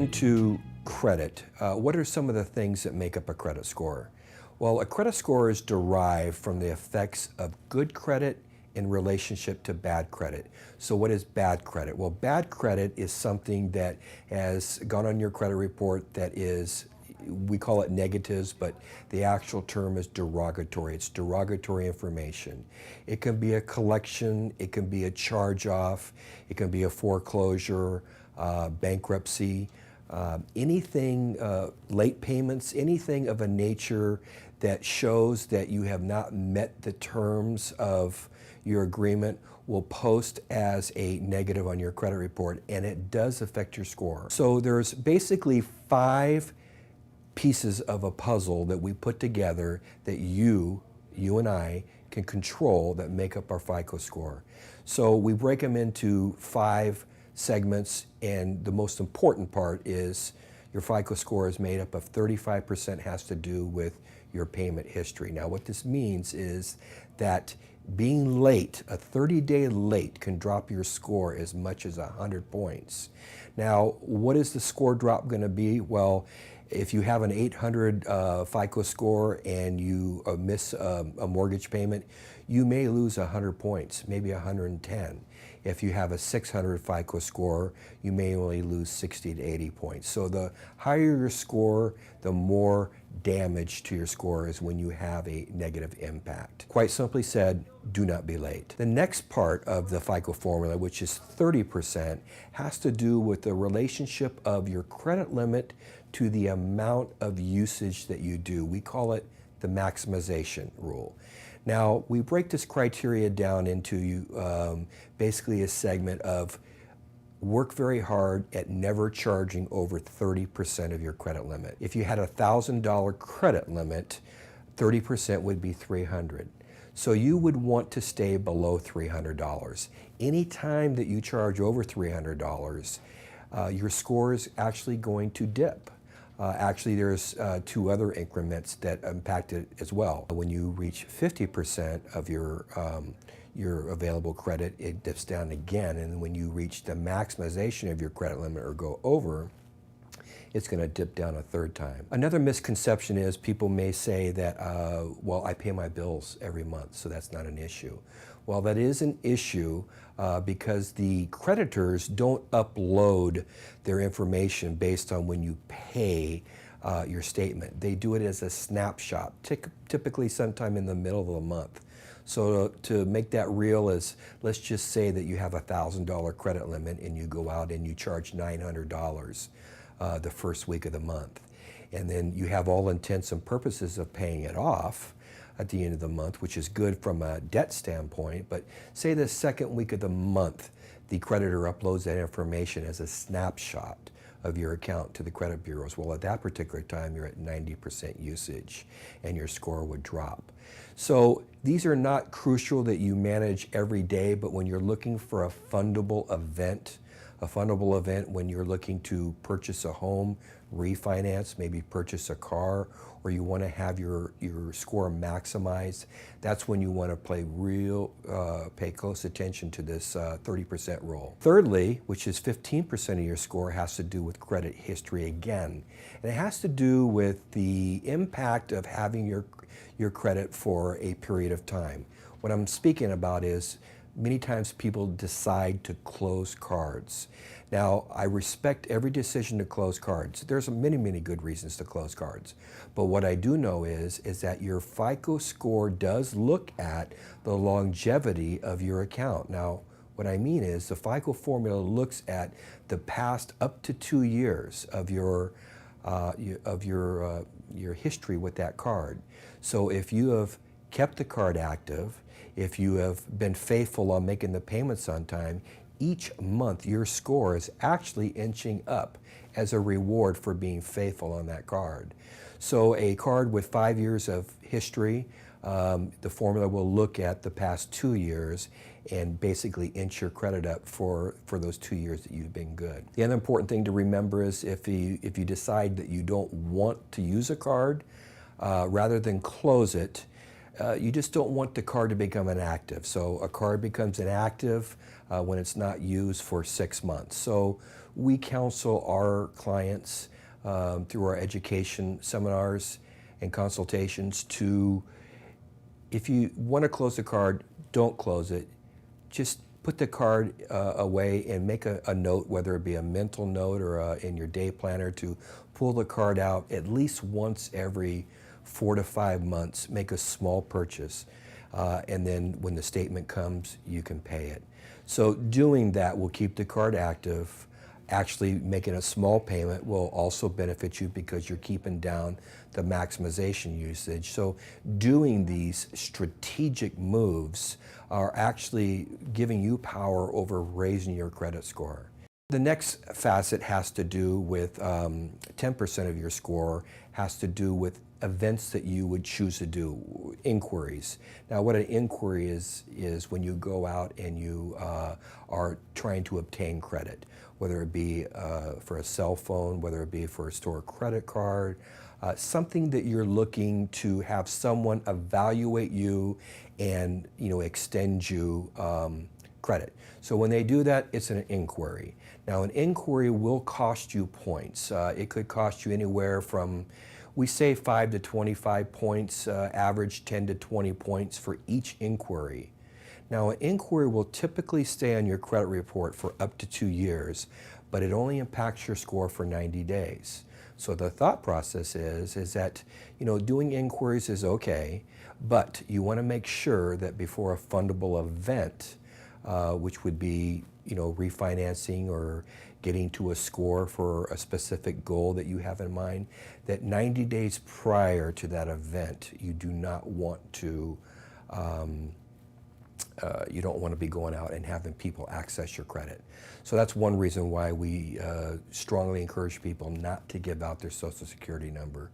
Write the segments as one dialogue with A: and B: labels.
A: into credit, what are some of the things that make up a credit score? Well, a credit score is derived from the effects of good credit in relationship to bad credit. So what is bad credit? Well, bad credit is something that has gone on your credit report that is, we call it negatives, but the actual term is derogatory. It's derogatory information. It can be a collection, it can be a charge-off, it can be a foreclosure, bankruptcy, anything, late payments, anything of a nature that shows that you have not met the terms of your agreement will post as a negative on your credit report, and it does affect your score. So there's basically 5 pieces of a puzzle that we put together that you and I can control that make up our FICO score. So we break them into 5 segments, and the most important part is your FICO score is made up of 35% has to do with your payment history. Now what this means is that being late, a 30-day late, can drop your score as much as 100 points. Now what is the score drop going to be? Well, if you have an 800 FICO score and you miss a mortgage payment, you may lose 100 points, maybe 110. If you have a 600 FICO score, you may only lose 60 to 80 points. So the higher your score, the more damage to your score is when you have a negative impact. Quite simply said, do not be late. The next part of the FICO formula, which is 30%, has to do with the relationship of your credit limit to the amount of usage that you do. We call it the maximization rule. Now, we break this criteria down into basically a segment of work very hard at never charging over 30% of your credit limit. If you had a $1,000 credit limit, 30% would be $300. So you would want to stay below $300. Any time that you charge over $300, your score is actually going to dip. Actually, there's 2 other increments that impact it as well. When you reach 50% of your available credit, it dips down again, and when you reach the maximization of your credit limit or go over, it's going to dip down a 3rd time. Another misconception is people may say that, well, I pay my bills every month, so that's not an issue. Well, that is an issue because the creditors don't upload their information based on when you pay your statement. They do it as a snapshot, typically sometime in the middle of the month. So to make that real is, let's just say that you have a $1,000 credit limit and you go out and you charge $900 the first week of the month. And then you have all intents and purposes of paying it off at the end of the month, which is good from a debt standpoint, but say the 2nd week of the month, the creditor uploads that information as a snapshot of your account to the credit bureaus. Well, at that particular time, you're at 90% usage and your score would drop. So these are not crucial that you manage every day, but when you're looking for a fundable event when you're looking to purchase a home, refinance, maybe purchase a car, or you want to have your score maximized, that's when you want to pay close attention to this 30% rule. Thirdly, which is 15% of your score, has to do with credit history again. And it has to do with the impact of having your credit for a period of time. What I'm speaking about is many times people decide to close cards. Now, I respect every decision to close cards. There's many, many good reasons to close cards. But what I do know is that your FICO score does look at the longevity of your account. Now, what I mean is the FICO formula looks at the past up to 2 years of your history with that card. So if you have kept the card active, if you have been faithful on making the payments on time, each month your score is actually inching up as a reward for being faithful on that card. So a card with 5 years of history, the formula will look at the past 2 years and basically inch your credit up for those 2 years that you've been good. The other important thing to remember is if you decide that you don't want to use a card, rather than close it, You just don't want the card to become inactive. So a card becomes inactive when it's not used for 6 months. So we counsel our clients through our education seminars and consultations to, if you want to close the card, don't close it. Just put the card away and make a note, whether it be a mental note or in your day planner, to pull the card out at least once every 4 to 5 months. Make a small purchase, and then when the statement comes, you can pay it. So doing that will keep the card active. Actually making a small payment will also benefit you because you're keeping down the maximization usage. So doing these strategic moves are actually giving you power over raising your credit score. The next facet has to do with 10% of your score has to do with events that you would choose to do, inquiries. Now, what an inquiry is when you go out and you are trying to obtain credit, whether it be for a cell phone, whether it be for a store credit card, something that you're looking to have someone evaluate you and extend you credit. So when they do that, it's an inquiry. Now, an inquiry will cost you points. It could cost you anywhere from, we say 5 to 25 points, average 10 to 20 points for each inquiry. Now, an inquiry will typically stay on your credit report for up to 2 years, but it only impacts your score for 90 days. So the thought process is that, doing inquiries is okay, but you want to make sure that before a fundable event, which would be, refinancing or getting to a score for a specific goal that you have in mind, that 90 days prior to that event, you do not want to, you don't want to be going out and having people access your credit. So that's one reason why we strongly encourage people not to give out their Social Security number,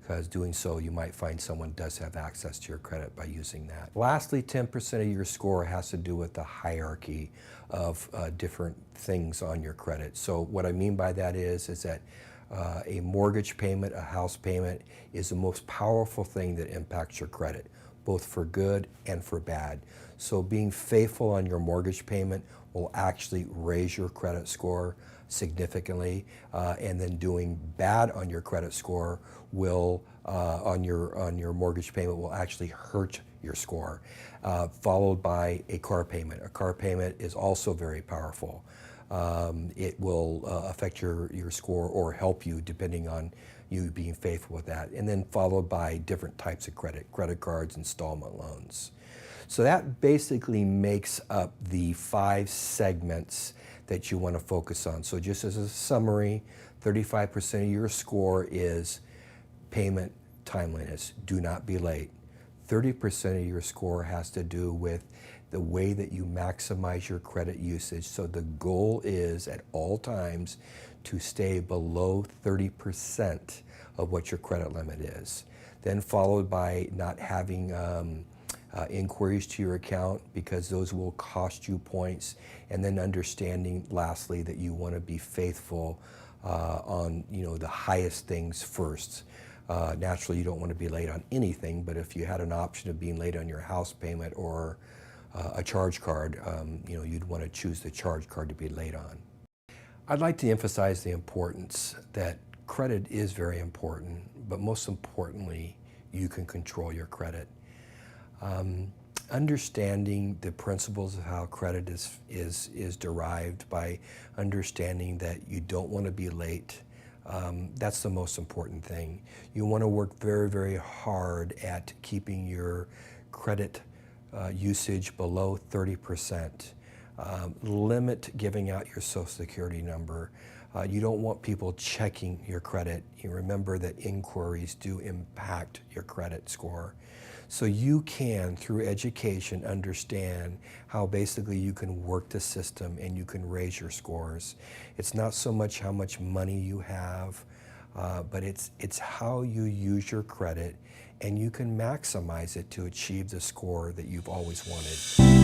A: because doing so, you might find someone does have access to your credit by using that. Lastly, 10% of your score has to do with the hierarchy of different things on your credit. So what I mean by that is that a mortgage payment, a house payment, is the most powerful thing that impacts your credit, both for good and for bad. So being faithful on your mortgage payment will actually raise your credit score significantly, and then doing bad on your credit score will, on your mortgage payment, will actually hurt your score, followed by a car payment. A car payment is also very powerful. It will affect your score or help you depending on you being faithful with that, and then followed by different types of credit cards, installment loans. So that basically makes up the 5 segments that you want to focus on. So just as a summary, 35% of your score is payment timeliness. Do not be late. 30% of your score has to do with the way that you maximize your credit usage. So the goal is at all times to stay below 30% of what your credit limit is. Then followed by not having inquiries to your account, because those will cost you points. And then understanding, lastly, that you want to be faithful on the highest things first. Naturally, you don't want to be late on anything, but if you had an option of being late on your house payment or a charge card, you'd want to choose the charge card to be late on. I'd like to emphasize the importance that credit is very important, but most importantly, you can control your credit. Understanding the principles of how credit is derived by understanding that you don't want to be late. That's the most important thing. You want to work very, very hard at keeping your credit usage below 30%. Limit giving out your Social Security number. You don't want people checking your credit. You remember that inquiries do impact your credit score. So you can, through education, understand how basically you can work the system and you can raise your scores. It's not so much how much money you have, but it's how you use your credit, and you can maximize it to achieve the score that you've always wanted.